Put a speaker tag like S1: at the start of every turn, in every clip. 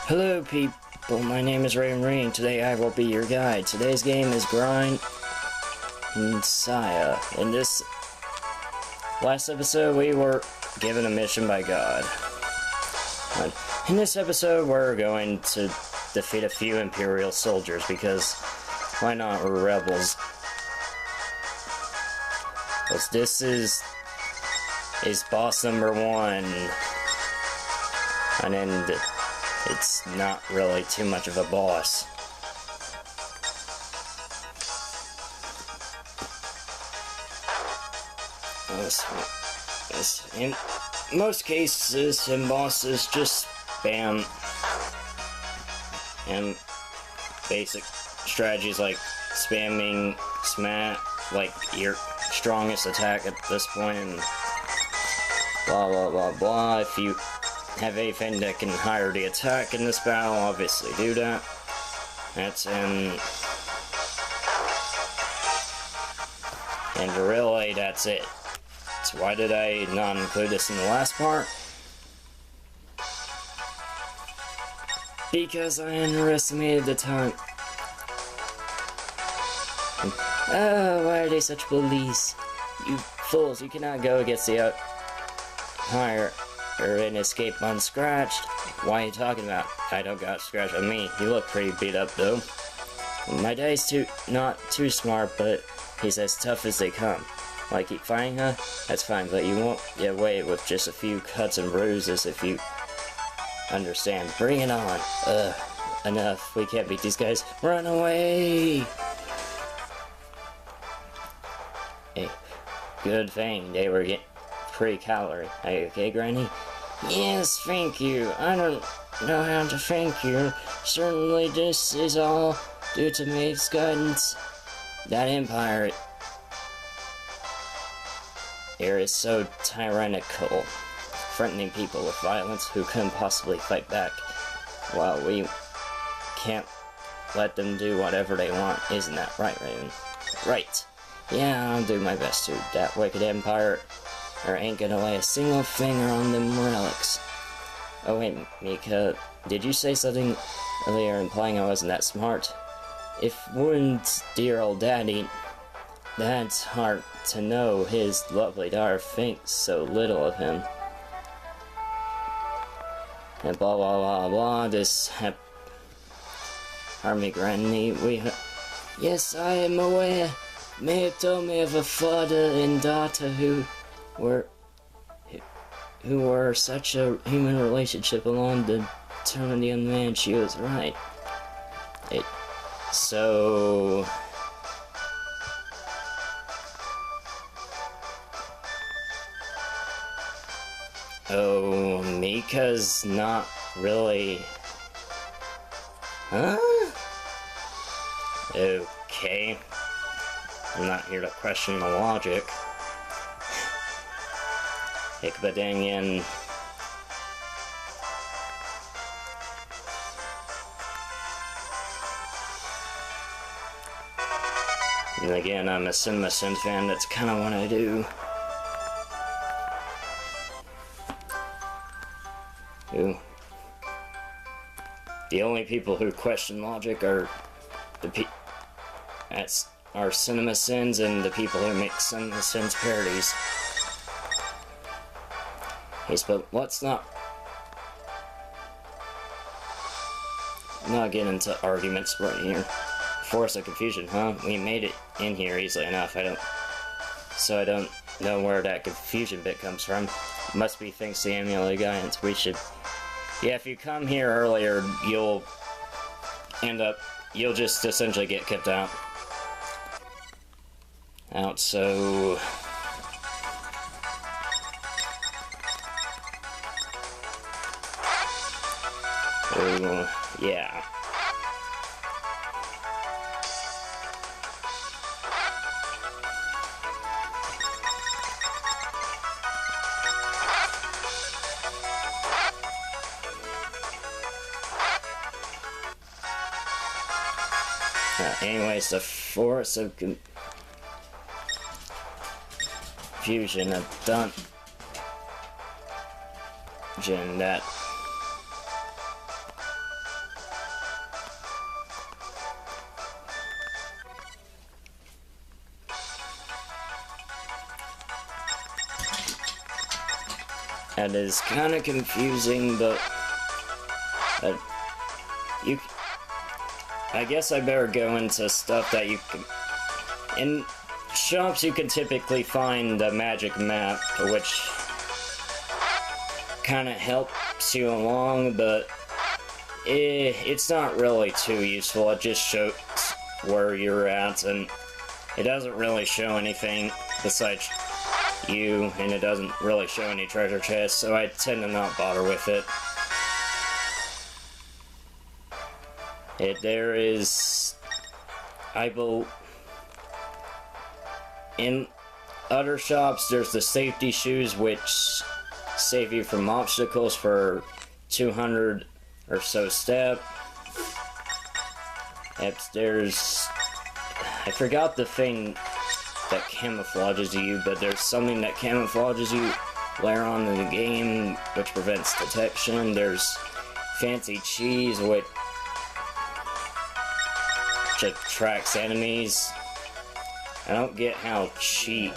S1: Hello people, my name is Ray. Today I will be your guide. Today's game is grinsia. In this last episode we were given a mission by God. In this episode we're going to defeat a few Imperial soldiers because why not? We're rebels. Because this is boss number 1. And then it's not really too much of a boss. In most cases, in bosses, just spam and basic strategies like spamming smash, like your strongest attack at this point, and blah blah blah blah. If you have anything that can higher the attack in this battle, obviously do that. That's and really that's it. So why did I not include this in the last part? Because I underestimated the time. Oh, why are they such bullies? You fools, you cannot go against the higher and escape unscratched. Why are you talking about? I don't got scratched on me. You look pretty beat up though. My dad's not too smart, but he's as tough as they come. Why keep fighting, huh? That's fine, but you won't get away with just a few cuts and bruises if you understand. Bring it on. Enough. We can't beat these guys. Run away! Hey, good thing they were getting pretty calorie. Are you okay, Granny? Yes, thank you. I don't know how to thank you. Certainly this is all due to Maeve's guidance. That empire here is so tyrannical, threatening people with violence who couldn't possibly fight back. While we can't let them do whatever they want. Isn't that right, Raven? Right. Yeah, I'll do my best to. That wicked empire ain't gonna lay a single finger on them relics. Oh wait, Mika, did you say something earlier implying I wasn't that smart? If wouldn't dear old daddy, that's hard to know his lovely daughter thinks so little of him. And blah blah blah blah, this Army Granny, yes, I am aware. Maeve told me of a father and daughter who were such a human relationship along the term of the young man. She was right. So oh, Mika's not really, huh? Okay, I'm not here to question the logic. Ikbadanian. And again, I'm a CinemaSins fan, that's kind of what I do. Ooh. The only people who question logic are our CinemaSins and the people who make CinemaSins parodies. Yes, but let's not get into arguments right here. Force of confusion, huh? We made it in here easily enough. I don't know where that confusion bit comes from. Must be thanks to Amulet Guidance. We should. Yeah, if you come here earlier, you'll just essentially get kicked out. So. Ooh, yeah. Anyways, the force of confusion, a dungeon that That is kind of confusing, but I guess I better go into stuff that you can. In shops, you can typically find a magic map, which kind of helps you along, but it's not really too useful. It just shows where you're at, and it doesn't really show anything besides you, and it doesn't really show any treasure chests, so I tend to not bother with it. There is, in other shops, there's the safety shoes, which save you from obstacles for 200 or so steps. There's, I forgot the thing that camouflages you, but there's something that camouflages you later on in the game, which prevents detection. There's fancy cheese, which attracts enemies. I don't get how cheap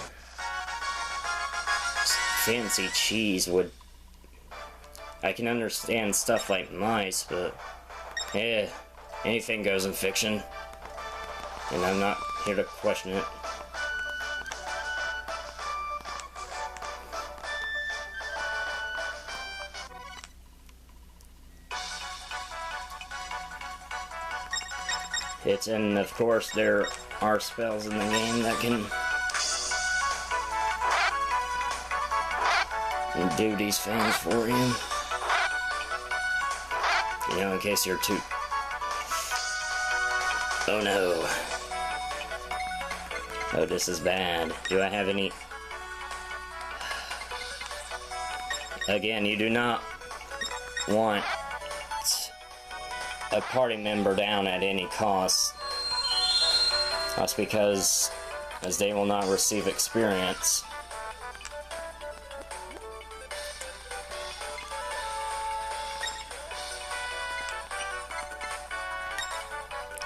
S1: fancy cheese would. I can understand stuff like mice, but anything goes in fiction, and I'm not here to question it. And of course there are spells in the game that can do these things for you. You know, in case you're too... Oh no. Oh, this is bad. Do I have any... Again, you do not want a party member down at any cost. That's because as they will not receive experience.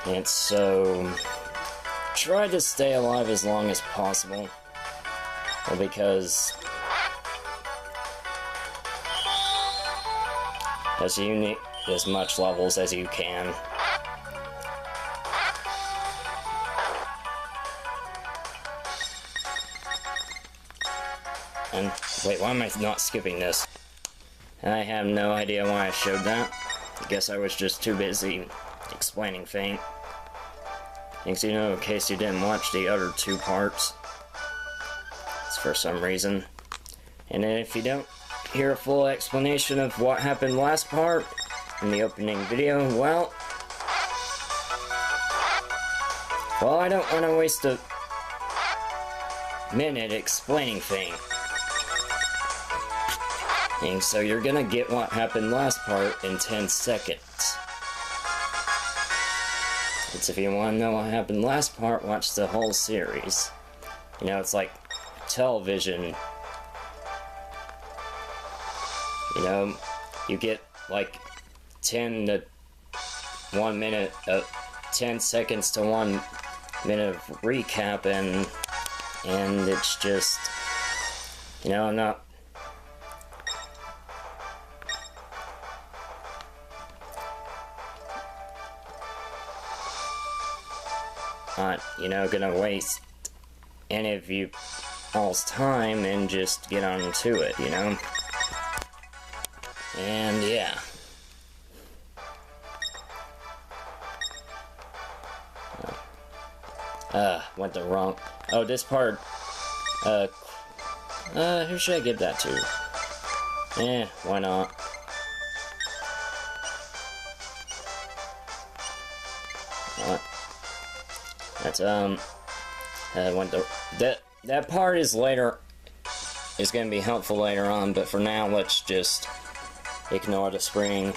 S1: And so try to stay alive as long as possible. Well, because as you need as much levels as you can. And wait, why am I not skipping this? I have no idea why I showed that. I guess I was just too busy explaining things. Things, you know, in case you didn't watch the other two parts. It's for some reason. And then if you don't hear a full explanation of what happened last part in the opening video, well, I don't want to waste a minute explaining things. And so you're gonna get what happened last part in 10 seconds. It's if you want to know what happened last part, watch the whole series. You know, it's like television. You know, you get like 10 to 1 minute, 10 seconds to 1 minute of recap, and it's just, you know, I'm not. You know, gonna waste any of you all's time and just get on to it, you know? And yeah. Went the wrong... Oh, this part... who should I give that to? Why not? That's, that part is later, is gonna be helpful later on, but for now, let's just ignore the spring.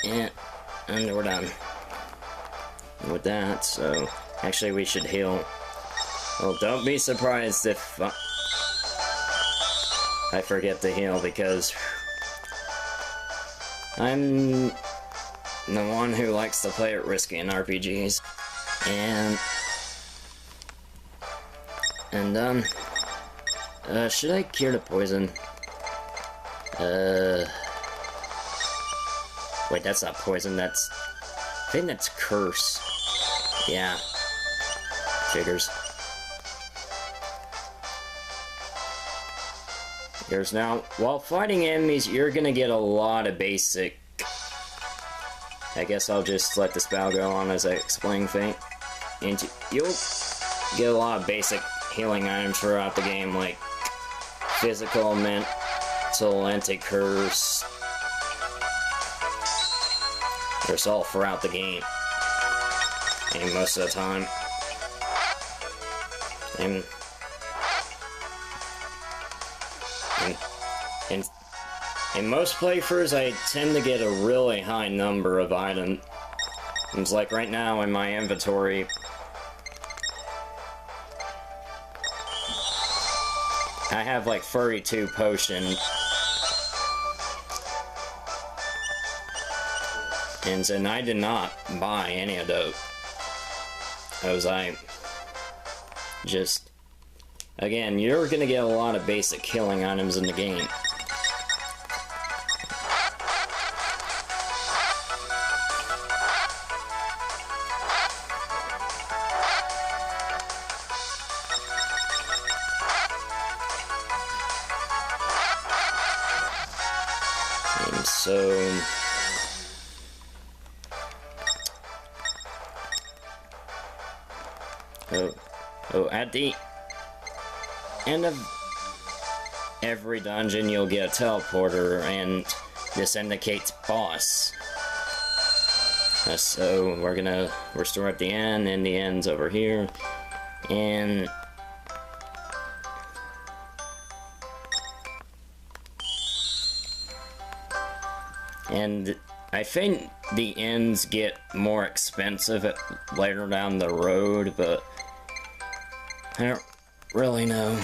S1: And we're done with that, so actually we should heal. Well, don't be surprised if I forget to heal, because I'm the one who likes to play it risky in RPGs, and And should I cure the poison? Wait, that's not poison, that's... I think that's curse. Yeah. Figures. Here's now, while fighting enemies, you're gonna get a lot of basic... I guess I'll just let this battle go on as I explain things. And you'll get a lot of basic healing items throughout the game, like physical, mental, anti-curse. There's all throughout the game. And most of the time. And in most playthroughs, I tend to get a really high number of items. Like right now in my inventory, I have like 32 potions. And I did not buy any of those. Again, you're gonna get a lot of basic killing items in the game. And so... at the end of every dungeon, you'll get a teleporter, and this indicates boss. So we're still at the end, and the end's over here, and I think the ends get more expensive later down the road, but I don't really know.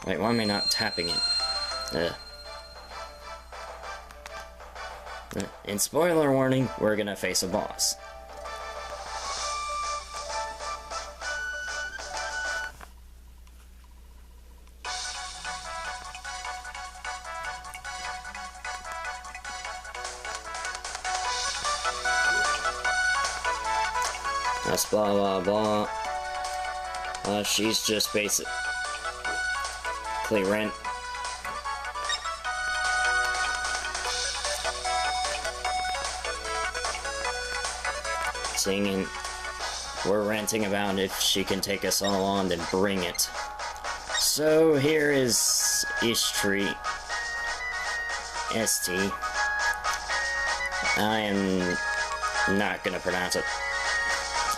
S1: Wait, why am I not tapping it? And spoiler warning, we're gonna face a boss. That's blah blah blah. She's just basically singing. We're ranting about if she can take us all on, then bring it. So here is Ishtri. ST. I am not gonna pronounce it.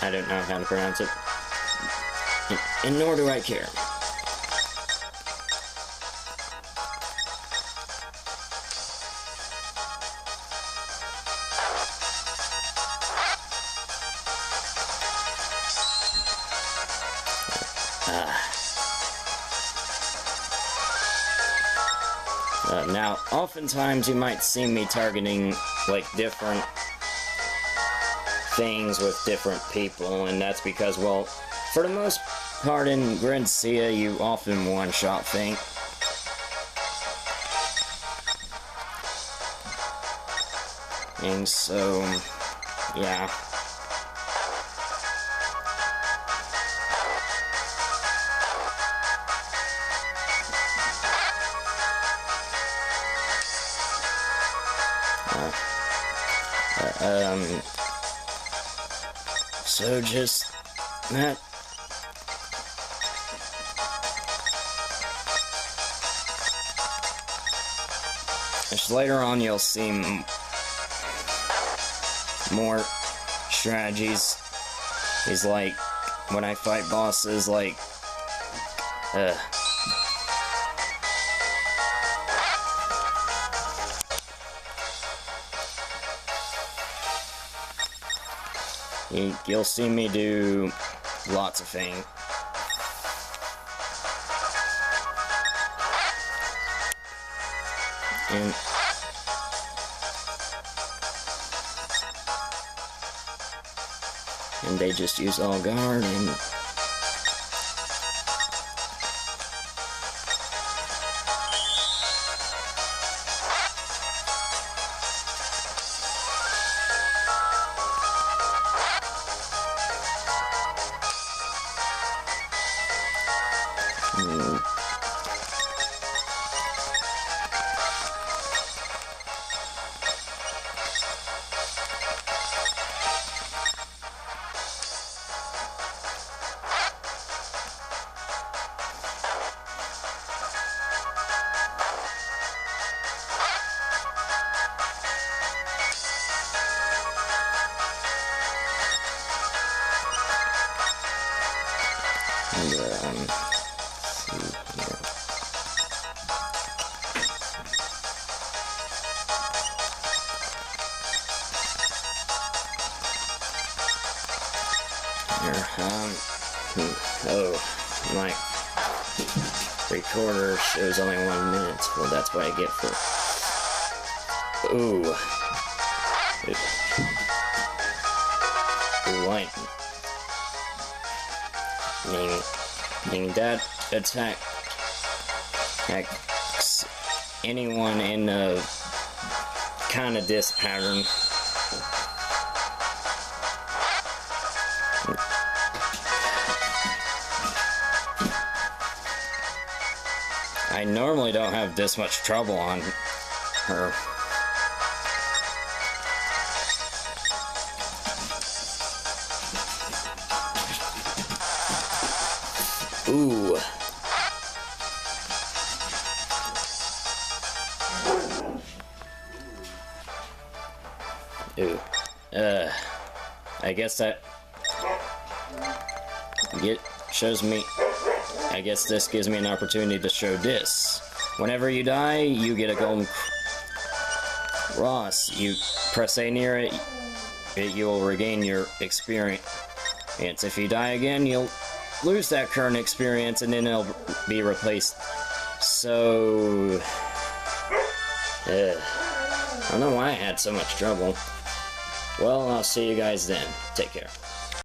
S1: I don't know how to pronounce it. And nor do I care. Now, oftentimes you might see me targeting, like, different things with different people, and that's because, well, for the most part in grinsia, you often one-shot things. And so, yeah. So just that. Just later on you'll see more strategies. Is like when I fight bosses, like you'll see me do lots of things. And they just use all guard, and see here. Oh, my recorder shows only 1 minute. Well, that's what I get for... Ooh. What? That attacks anyone in a kind of this pattern. I normally don't have this much trouble on her. Ooh. Ooh. I guess that shows me. I guess this gives me an opportunity to show this. Whenever you die, you get a golden cross. You press A near it, you will regain your experience. If you die again, you'll lose that current experience and then it'll be replaced. So... I don't know why I had so much trouble. Well, I'll see you guys then. Take care.